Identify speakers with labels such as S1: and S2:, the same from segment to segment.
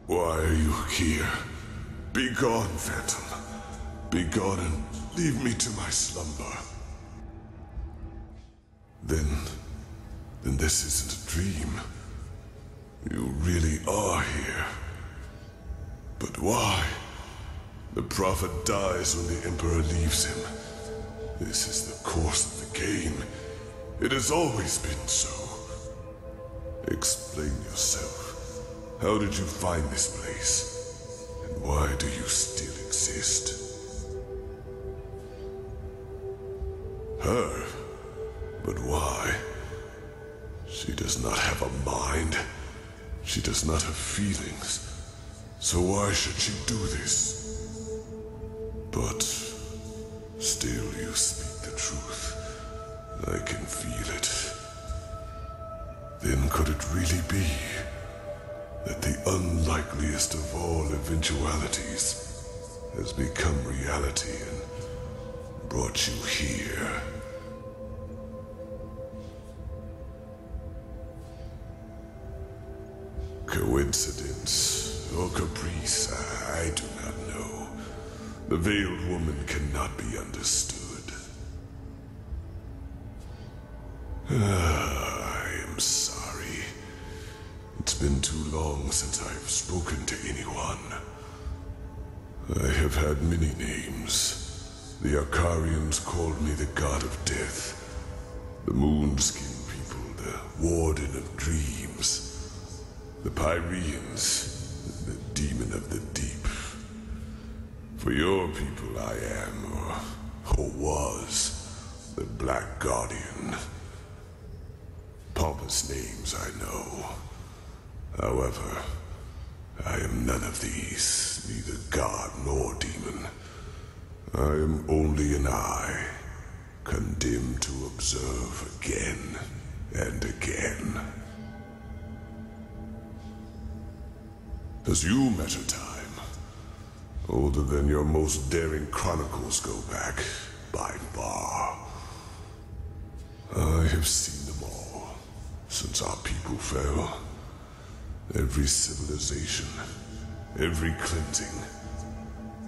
S1: Why are you here? Be gone, Phantom. Be gone and leave me to my slumber. Then this isn't a dream. You really are here. But why? The Prophet dies when the Emperor leaves him. This is the course of the game. It has always been so. Explain yourself. How did you find this place? And why do you still exist? Her? But why? She does not have a mind. She does not have feelings. So why should she do this? But still you speak the truth. I can feel it. Then could it really be that the unlikeliest of all eventualities has become reality and brought you here? Coincidence or caprice, I do not know. The veiled woman cannot be understood. I am sorry. It's been too long since I've spoken to anyone. I have had many names. The Akarians called me the God of Death. The Moonskin people, the Warden of Dreams. The Pyreans, the Demon of the Deep. For your people I am, or was, the Black Guardian. Pompous names, I know. However, I am none of these, neither god nor demon. I am only an eye, condemned to observe again and again. As you measure time, older than your most daring chronicles go back, by far. I have seen them all, since our people fell. Every civilization, every cleansing,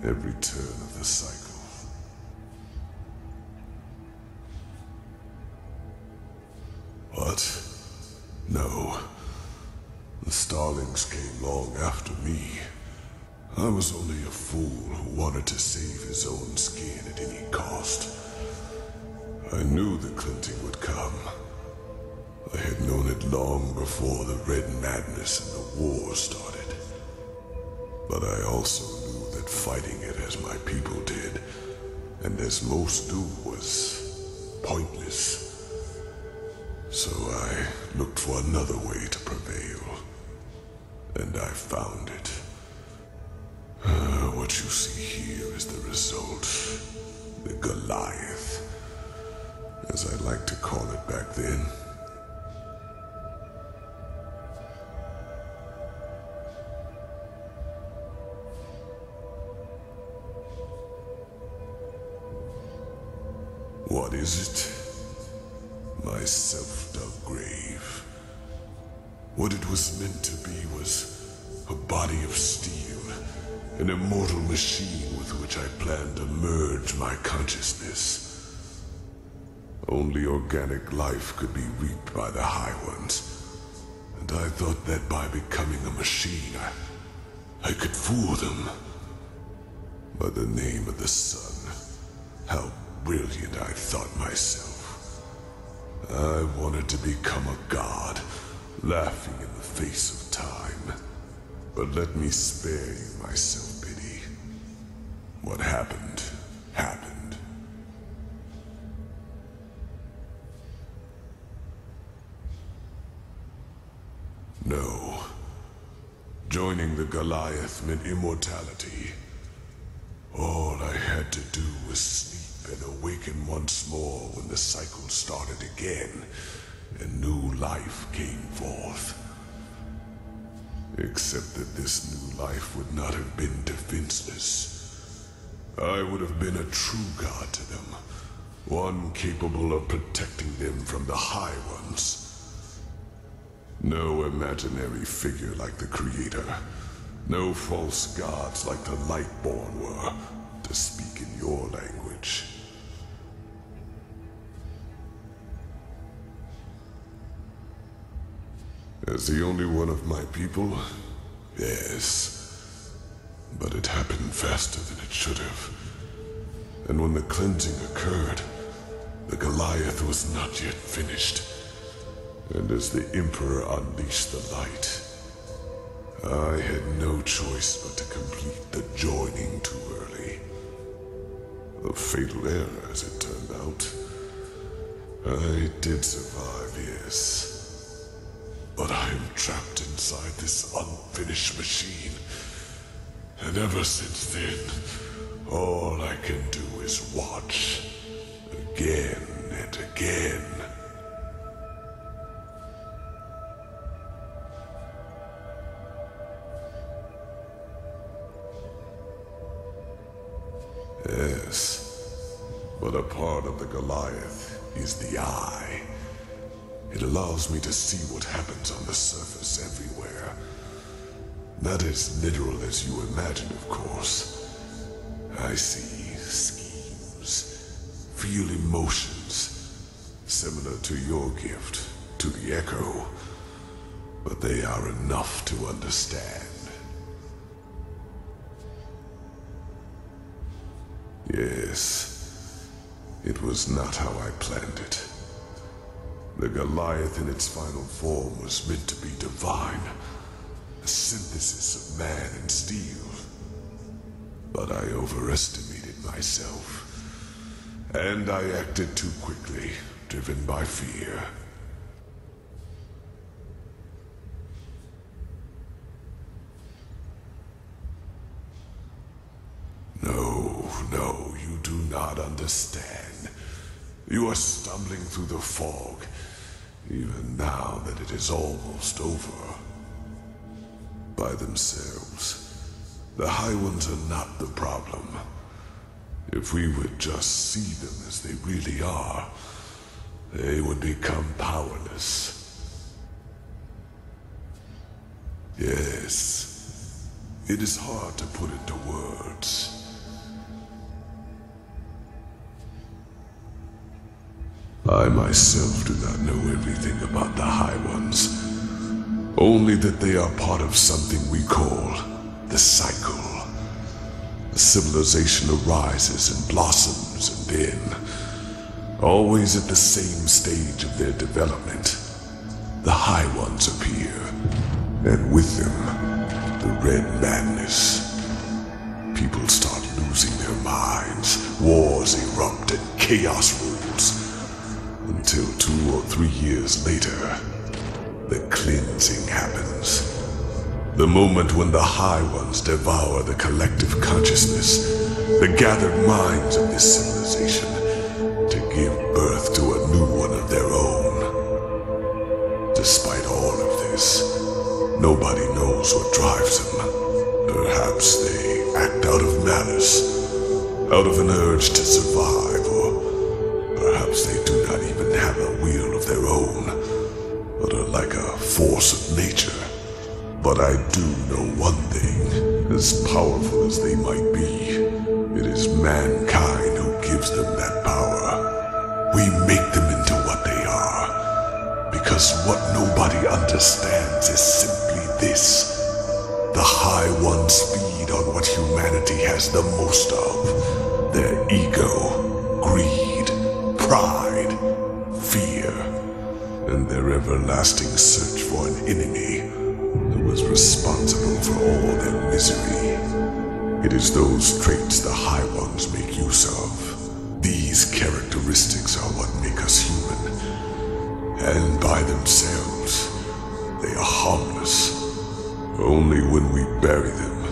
S1: every turn of the cycle. What? No. The Starlings came long after me. I was only a fool who wanted to save his own skin at any cost. I knew the cleansing would come. I had known it long before the Red Madness and the war started. But I also knew that fighting it as my people did, and as most do, was pointless. So I looked for another way to prevail. And I found it. What you see here is the result. The Goliath, as I liked to call it back then. What is it? My self-dug grave. What it was meant to be was a body of steel, an immortal machine with which I planned to merge my consciousness. Only organic life could be reaped by the High Ones, and I thought that by becoming a machine, I could fool them. By the name of the sun, how brilliant I thought myself. I wanted to become a god, laughing in the face of time. But let me spare you my self-pity. What happened, happened. No. Joining the Goliath meant immortality. All I had to do was sleep and awaken once more when the cycle started again, and new life came forth. Except that this new life would not have been defenseless. I would have been a true god to them, one capable of protecting them from the High Ones. No imaginary figure like the Creator, No false gods like the Lightborn were, to speak in your language. As the only one of my people, yes. But it happened faster than it should have. And when the cleansing occurred, the Goliath was not yet finished. And as the Emperor unleashed the light, I had no choice but to complete the joining too early. A fatal error, as it turned out. I did survive, yes. But I am trapped inside this unfinished machine. And ever since then, all I can do is watch. Again and again. Yes, but a part of the Goliath is the eye. It allows me to see what happens on the surface everywhere. Not as literal as you imagine, of course. I see schemes, feel emotions, similar to your gift, to the Echo, but they are enough to understand. Yes, it was not how I planned it. The Goliath in its final form was meant to be divine, a synthesis of man and steel. But I overestimated myself, and I acted too quickly, driven by fear. No, you do not understand. You are stumbling through the fog, even now that it is almost over. By themselves, the High Ones are not the problem. If we would just see them as they really are, they would become powerless. Yes, it is hard to put into words. I myself do not know everything about the High Ones. Only that they are part of something we call the cycle. The civilization arises and blossoms, and then, always at the same stage of their development, the High Ones appear, and with them, the Red Madness. People start losing their minds, wars erupt, and chaos rules. Until 2 or 3 years later, the cleansing happens. The moment when the High Ones devour the collective consciousness, the gathered minds of this civilization, to give birth to a new one of their own. Despite all of this, nobody knows what drives them. Perhaps they act out of malice, out of an urge to survive, or perhaps they do not even have a will of their own, but are like a force of nature. But I do know one thing, as powerful as they might be, it is mankind who gives them that power. We make them into what they are, because what nobody understands is simply this. The High Ones feed on what humanity has the most of, their ego, greed, pride, fear, and their everlasting search for an enemy who was responsible for all their misery. It is those traits the High Ones make use of. These characteristics are what make us human, and by themselves, they are harmless. Only when we bury them,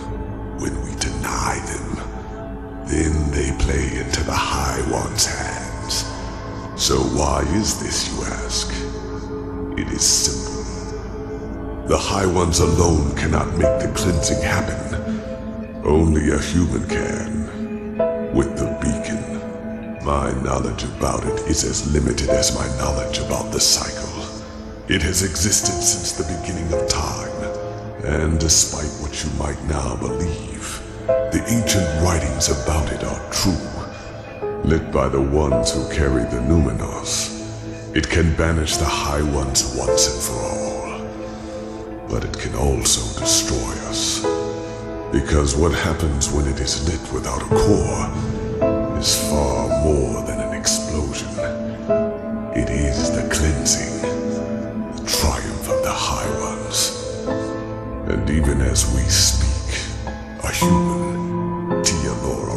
S1: when we deny them, then they play into the High One's hands. So why is this, you ask? It is simple. The High Ones alone cannot make the cleansing happen. Only a human can. With the beacon, my knowledge about it is as limited as my knowledge about the cycle. It has existed since the beginning of time, And despite what you might now believe, the ancient writings about it are true. Lit by the ones who carry the Numenors, it can banish the High Ones once and for all. But it can also destroy us. Because what happens when it is lit without a core is far more than an explosion. It is the cleansing, the triumph of the High Ones. And even as we speak, a human, Tialor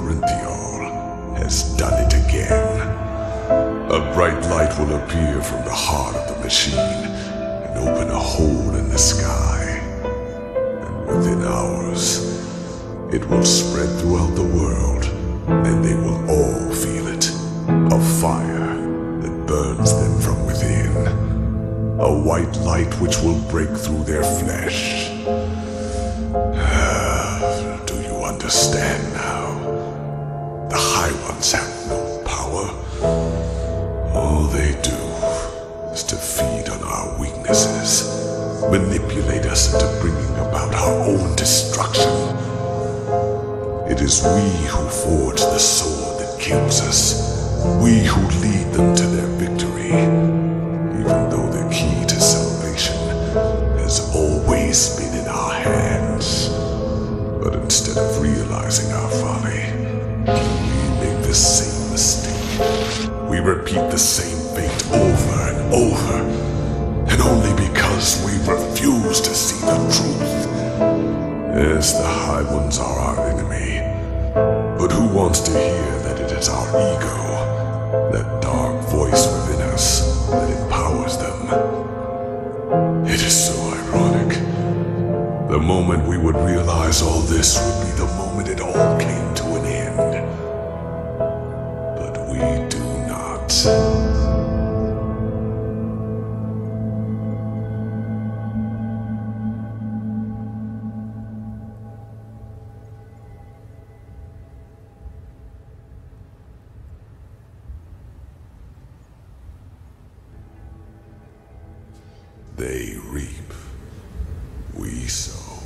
S1: has done it again. A bright light will appear from the heart of the machine and open a hole in the sky. And within hours, it will spread throughout the world, and they will all feel it. A fire that burns them from within. A white light which will break through their flesh. Do you understand now? The High Ones have no power. All they do is to feed on our weaknesses, manipulate us into bringing about our own destruction. It is we who forge the sword that kills us. We who lead them to their victory. Even though the key to salvation has always been in our hands. But instead of realizing our folly, we make the same mistake. We repeat the same fate over and over. And only because we refuse to see the truth. Yes, the High Ones are our enemy. But who wants to hear that it is our ego, that dark voice within us, that empowers them? It is so ironic. The moment we would realize all this would be the moment it all came to an end. But we do not. They reap, we sow.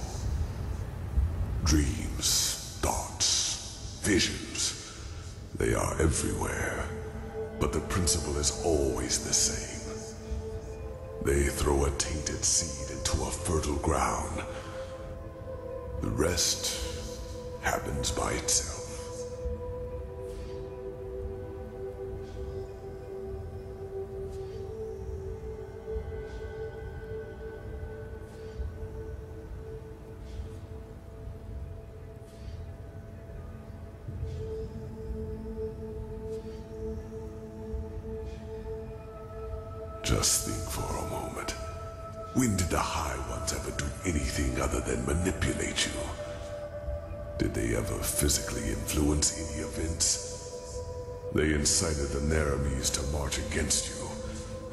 S1: Dreams, thoughts, visions, they are everywhere, but the principle is always the same. They throw a tainted seed into a fertile ground. The rest happens by itself. Just think for a moment. When did the High Ones ever do anything other than manipulate you? Did they ever physically influence any events? They incited the Naramis to march against you,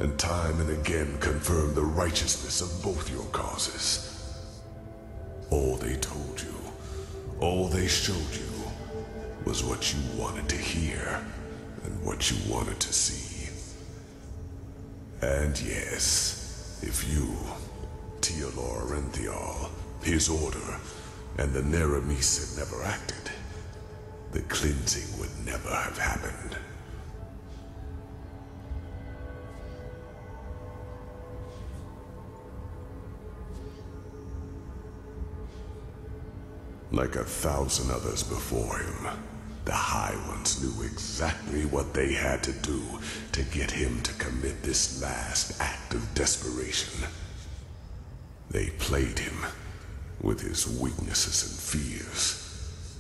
S1: and time and again confirmed the righteousness of both your causes. All they told you, all they showed you, was what you wanted to hear, and what you wanted to see. And yes, if you, Tialor Enthial, his order, and the Neramis had never acted, the cleansing would never have happened. Like 1,000 others before him, the High Ones knew exactly what they had to do to get him to commit this last act of desperation. They played him with his weaknesses and fears,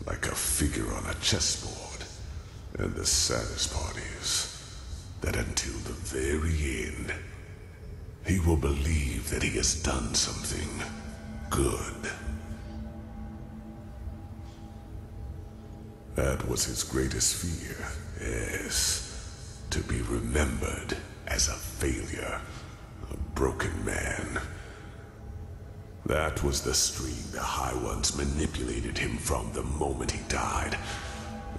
S1: like a figure on a chessboard. And the saddest part is that until the very end, he will believe that he has done something good. That was his greatest fear, yes. To be remembered as a failure, a broken man. That was the stream the High Ones manipulated him from the moment he died,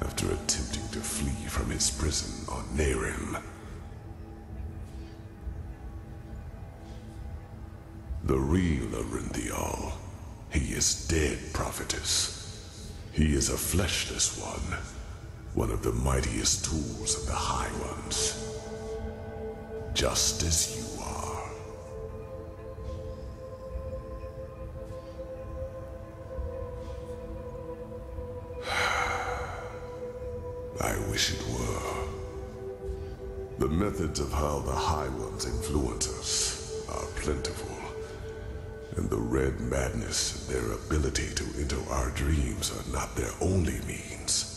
S1: after attempting to flee from his prison on Nehrim. The real Arinthial He is dead, prophetess. He is a fleshless one of the mightiest tools of the High Ones. Just as you are. I wish it were. The methods of how the High Ones influence us are plentiful, and the red madness and their ability to enter our dreams are not their only means.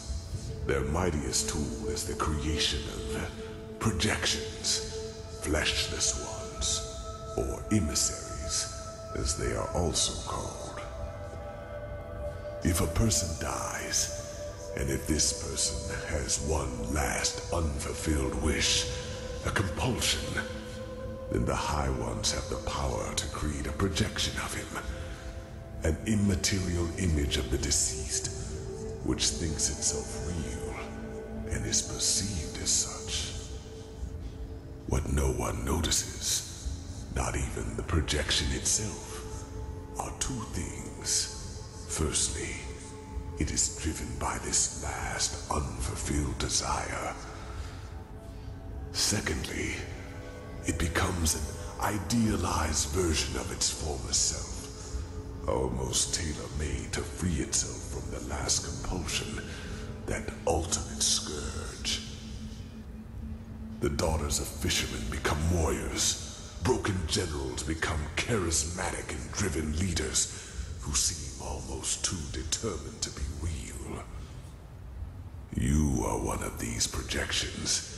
S1: Their mightiest tool is the creation of projections, fleshless ones, or emissaries, as they are also called. If a person dies, and if this person has one last unfulfilled wish, a compulsion, then the High Ones have the power to create a projection of him, an immaterial image of the deceased, which thinks itself real and is perceived as such. What no one notices, not even the projection itself, are two things. Firstly, it is driven by this last unfulfilled desire. Secondly, it becomes an idealized version of its former self, almost tailor-made to free itself from the last compulsion, that ultimate scourge. The daughters of fishermen become warriors. Broken generals become charismatic and driven leaders who seem almost too determined to be real. You are one of these projections,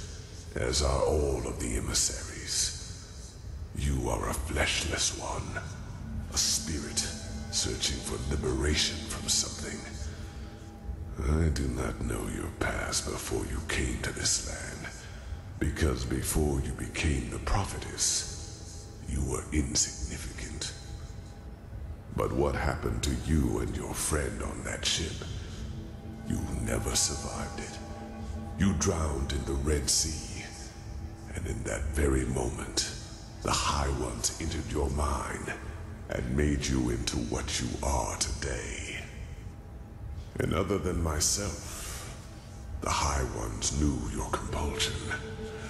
S1: as are all of the emissaries. You are a fleshless one, a spirit searching for liberation from something. I do not know your past before you came to this land, because before you became the prophetess, you were insignificant. But what happened to you and your friend on that ship? You never survived it. You drowned in the Red Sea, and in that very moment, the High Ones entered your mind and made you into what you are today. And other than myself, the High Ones knew your compulsion,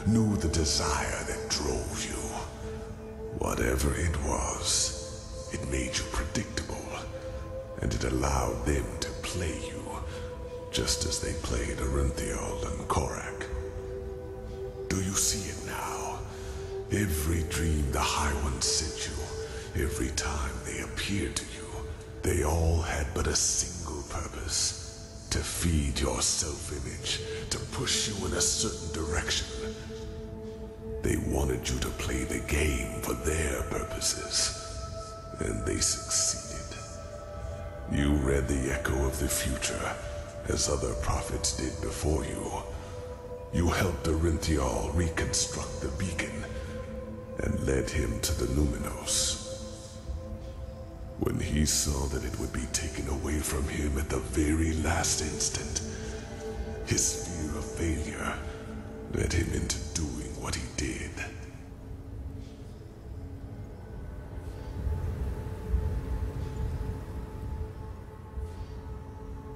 S1: knew the desire that drove you. Whatever it was, it made you predictable, and it allowed them to play you, just as they played Arinthiel and Korak. Do you see it now? Every dream the High Ones sent you, every time they appeared to you, they all had but a single purpose: to feed your self-image, to push you in a certain direction. They wanted you to play the game for their purposes, and they succeeded. You read the echo of the future, as other prophets did before you. You helped Arinthiel reconstruct the beacon, and led him to the Numinos. When he saw that it would be taken away from him at the very last instant, his fear of failure led him into doing what he did.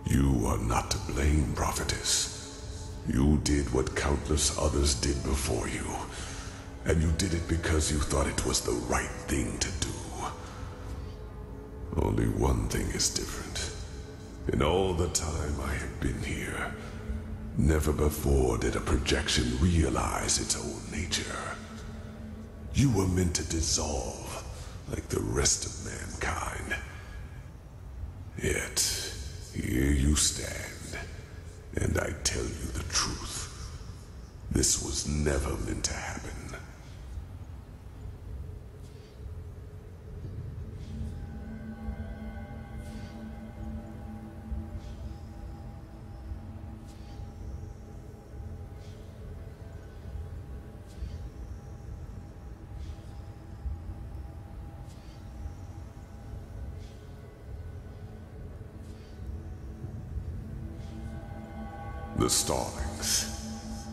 S1: You are not to blame, prophetess. You did what countless others did before you, and you did it because you thought it was the right thing to do. Only one thing is different. In all the time I have been here, never before did a projection realize its own nature. You were meant to dissolve like the rest of mankind. Yet, here you stand, and I tell you the truth. This was never meant to happen. The Starlings,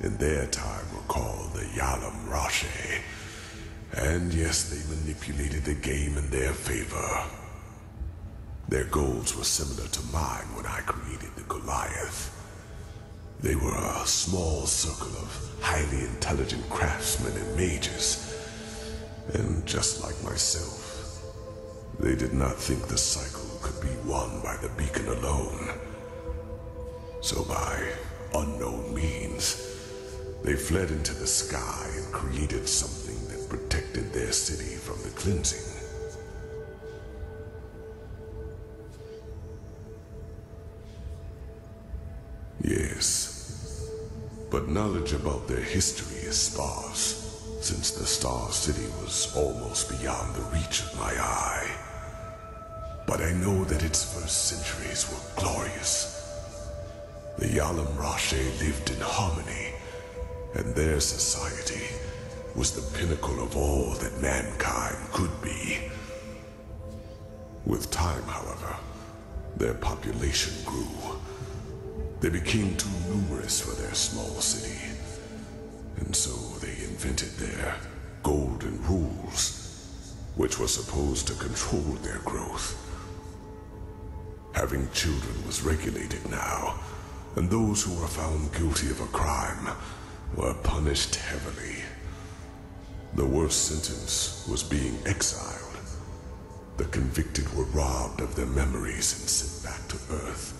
S1: in their time, were called the Yalam Rashe. And yes, they manipulated the game in their favor. Their goals were similar to mine when I created the Goliath. They were a small circle of highly intelligent craftsmen and mages. And just like myself, they did not think the cycle could be won by the beacon alone. So by unknown means, they fled into the sky and created something that protected their city from the cleansing. Yes, but knowledge about their history is sparse, since the Star City was almost beyond the reach of my eye. But I know that its first centuries were glorious. The Yalam Rashe lived in harmony, and their society was the pinnacle of all that mankind could be. With time, however, their population grew. They became too numerous for their small city, and so they invented their golden rules, which were supposed to control their growth. Having children was regulated now, and those who were found guilty of a crime were punished heavily. The worst sentence was being exiled. The convicted were robbed of their memories and sent back to Earth.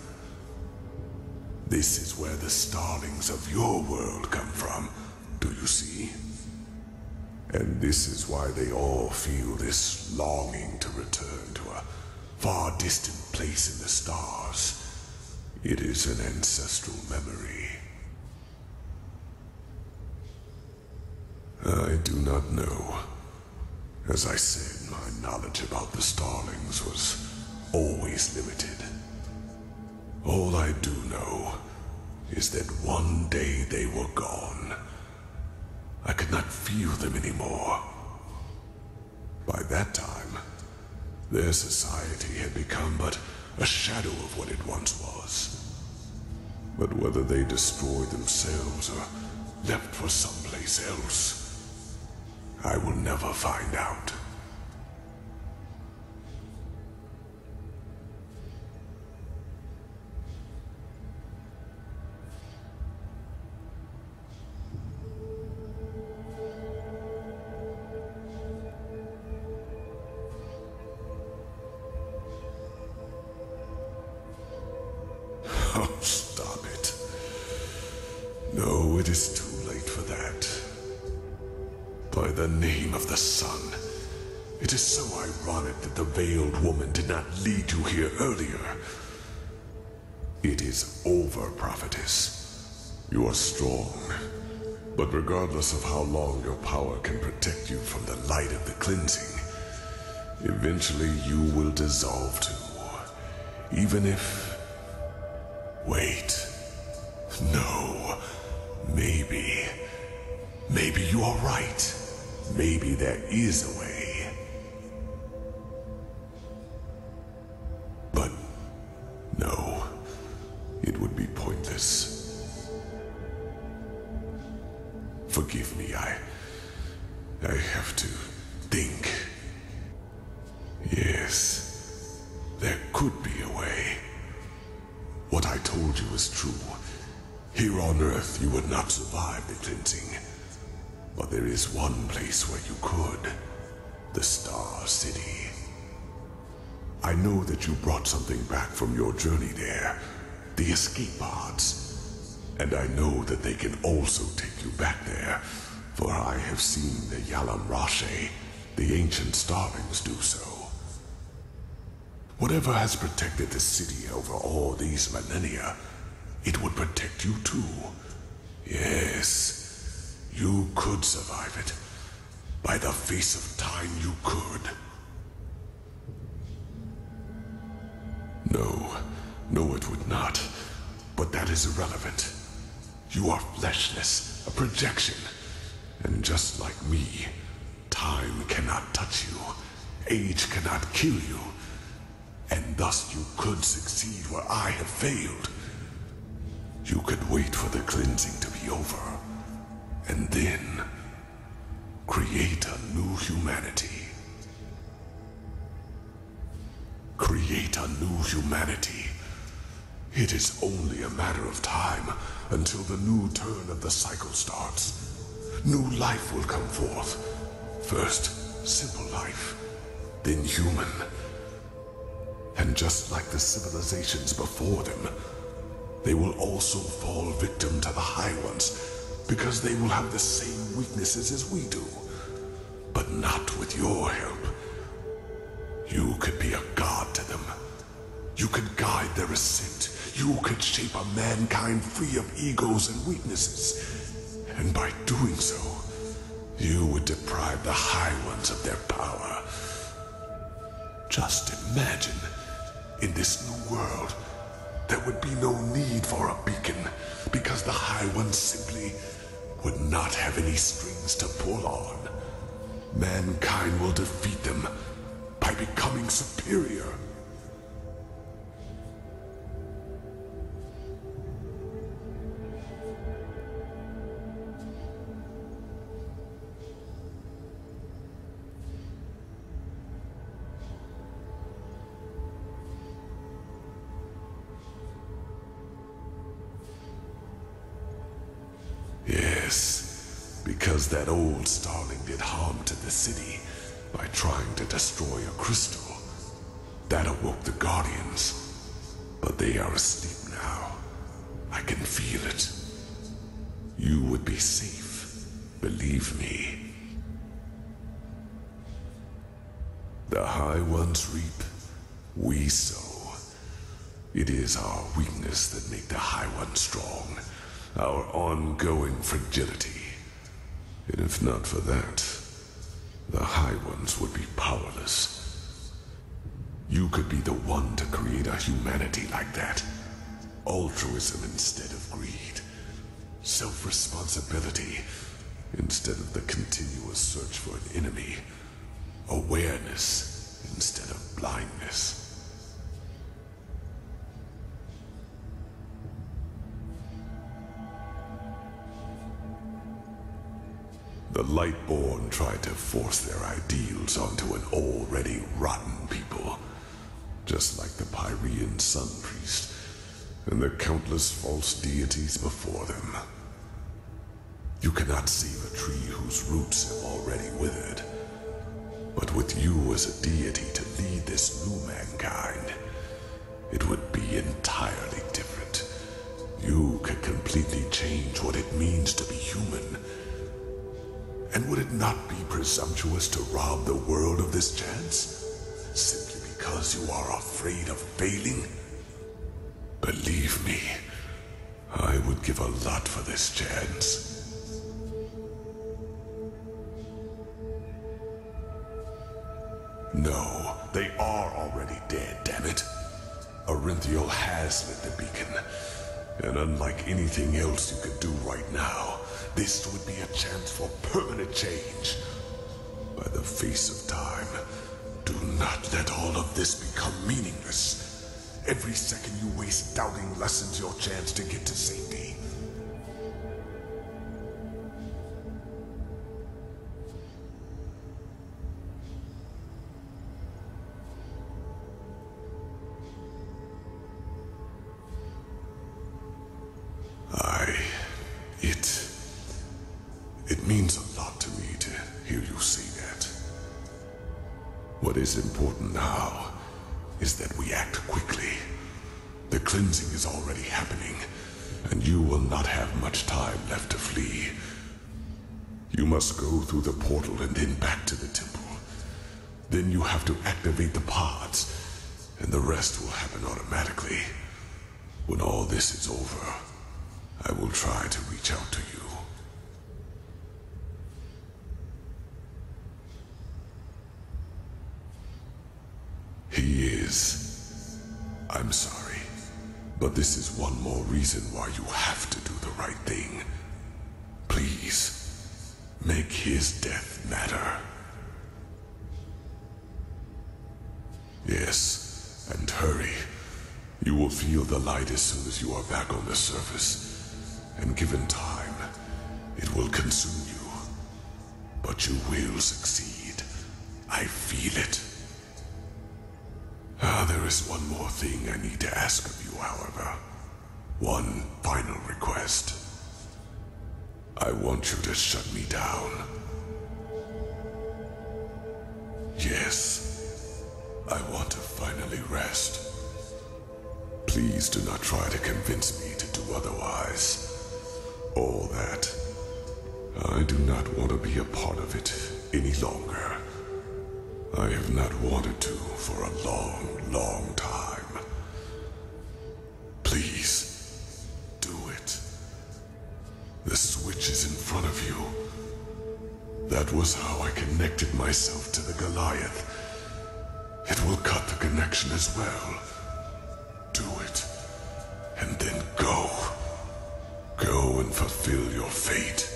S1: This is where the starlings of your world come from, do you see? And this is why they all feel this longing to return to a far distant place in the stars. It is an ancestral memory. I do not know. As I said, my knowledge about the starlings was always limited. All I do know is that one day they were gone. I could not feel them anymore. By that time, their society had become but a shadow of what it once was. But whether they destroyed themselves or left for someplace else, I will never find out. Oh, stop it. No, it is too late for that. By the name of the sun, it is so ironic that the veiled woman did not lead you here earlier. It is over, prophetess. You are strong, but regardless of how long your power can protect you from the light of the cleansing, eventually you will dissolve too. Even if... Wait. No. Maybe you are right. Maybe there is a way. But no, it would be pointless. Forgive me, I have to think. Yes, there could be a way. What I told you is true. Here on Earth, you would not survive the cleansing. But there is one place where you could. The Star City. I know that you brought something back from your journey there. The escape pods. And I know that they can also take you back there. For I have seen the Yalam Rashe, the ancient starlings, do so. Whatever has protected the city over all these millennia, it would protect you too. Yes, you could survive it. By the face of time, you could. No, it would not. But that is irrelevant. You are fleshless, a projection. And just like me, time cannot touch you. Age cannot kill you. And thus you could succeed where I have failed. You could wait for the cleansing to be over, and then create a new humanity. create a new humanity. It is only a matter of time until the new turn of the cycle starts. New life will come forth. First, simple life, then human. And just like the civilizations before them, they will also fall victim to the High Ones, because they will have the same weaknesses as we do. But not with your help. You could be a god to them. You could guide their ascent. You could shape a mankind free of egos and weaknesses. And by doing so, you would deprive the High Ones of their power. Just imagine, in this new world, there would be no need for a beacon, because the High Ones simply would not have any strings to pull on. Mankind will defeat them by becoming superior. Yes, because that old starling did harm to the city by trying to destroy a crystal. That awoke the Guardians. But they are asleep now. I can feel it. You would be safe, believe me. The High Ones reap, we sow. It is our weakness that make the High Ones strong. Our ongoing fragility. And if not for that, the High Ones would be powerless. You could be the one to create a humanity like that. Altruism instead of greed. Self-responsibility instead of the continuous search for an enemy. Awareness instead of blindness. The Lightborn tried to force their ideals onto an already rotten people, just like the Pyrean Sun Priest and the countless false deities before them. You cannot save a tree whose roots have already withered, but with you as a deity to lead this new mankind, it would be entirely different. You could completely change what it means to be human. And would it not be presumptuous to rob the world of this chance? Simply because you are afraid of failing? Believe me, I would give a lot for this chance. No, they are already dead, damn it. Orinthiel has lit the beacon, and unlike anything else you could do right now, this would be a chance for permanent change. By the face of time, do not let all of this become meaningless. Every second you waste doubting lessens your chance to get to safety. It means a lot to me to hear you say that. What is important now is that we act quickly. The cleansing is already happening, and you will not have much time left to flee. You must go through the portal and then back to the temple. Then you have to activate the pods, and the rest will happen automatically. When all this is over, I will try to reach out to you. He is. I'm sorry, but this is one more reason why you have to do the right thing. Please, make his death matter. Yes, and hurry. You will feel the light as soon as you are back on the surface. And given time, it will consume you. But you will succeed. I feel it. There is one more thing I need to ask of you, however. One final request. I want you to shut me down. Yes, I want to finally rest. Please do not try to convince me to do otherwise. All that. I do not want to be a part of it any longer. I have not wanted to for a long, long time. Please, do it. The switch is in front of you. That was how I connected myself to the Goliath. It will cut the connection as well. Do it, and then go. Go and fulfill your fate.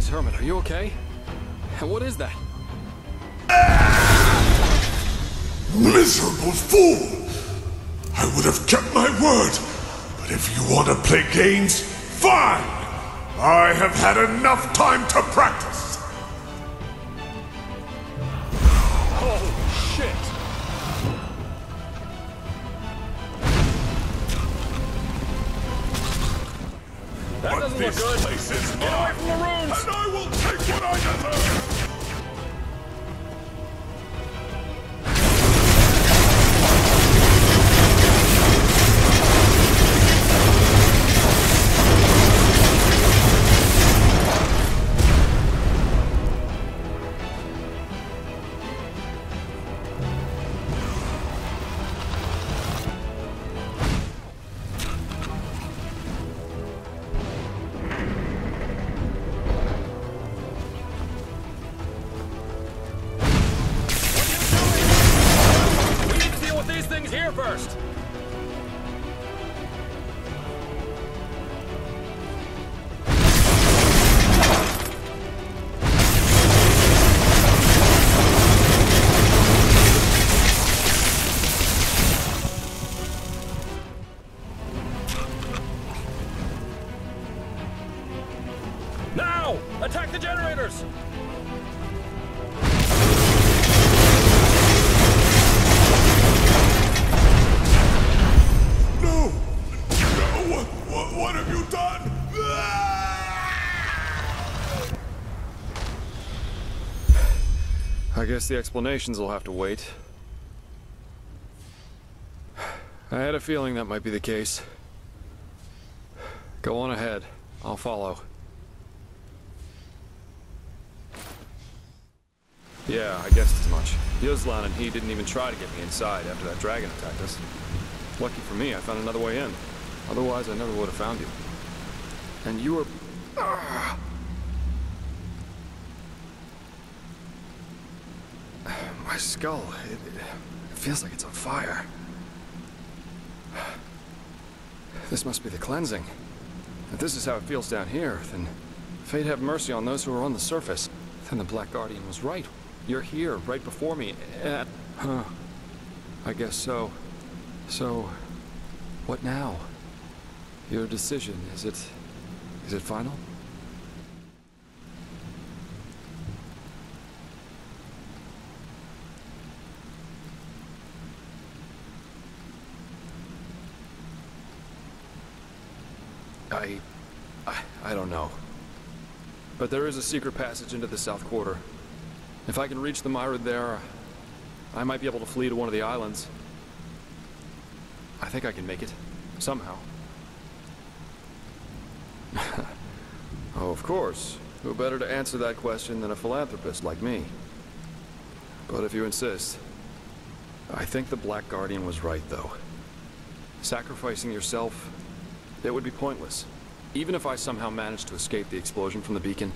S2: Hermit, are you okay? What is that?
S1: Miserable fool! I would have kept my word, but if you want to play games, fine! I have had enough time to practice!
S2: Holy shit! That doesn't look good!
S1: Place is
S2: Get away from the runes!
S1: And I will take what I deserve!
S2: Here first. Now, attack the generators.
S1: What have you done?
S2: I guess the explanations will have to wait. I had a feeling that might be the case. Go on ahead. I'll follow. Yeah, I guessed as much. Yuzlan and he didn't even try to get me inside after that dragon attacked us. Lucky for me, I found another way in. Otherwise, I never would have found you. And you were... My skull, it feels like it's on fire. This must be the cleansing. If this is how it feels down here, then fate have mercy on those who are on the surface. Then the Black Guardian was right. You're here, right before me, and... Huh. I guess so. So, what now? Your decision, is it final? I don't know. But there is a secret passage into the south quarter. If I can reach the Mair there, I might be able to flee to one of the islands. I think I can make it. Somehow. Oh, of course. Who better to answer that question than a philanthropist like me? But if you insist, I think the Black Guardian was right, though. Sacrificing yourself, it would be pointless. Even if I somehow managed to escape the explosion from the beacon,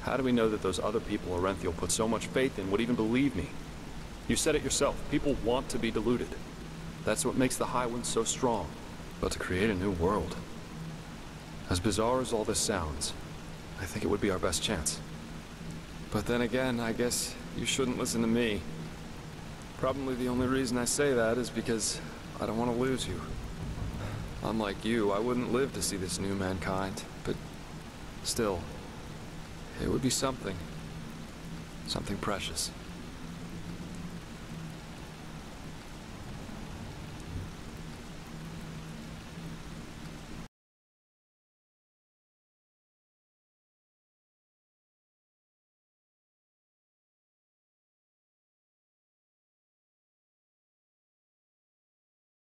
S2: how do we know that those other people Orenthiel put so much faith in would even believe me? You said it yourself, people want to be deluded. That's what makes the Highlands so strong. But to create a new world, as bizarre as all this sounds, I think it would be our best chance. But then again, I guess you shouldn't listen to me. Probably the only reason I say that is because I don't want to lose you. Unlike you, I wouldn't live to see this new mankind, but still, it would be something. Something precious.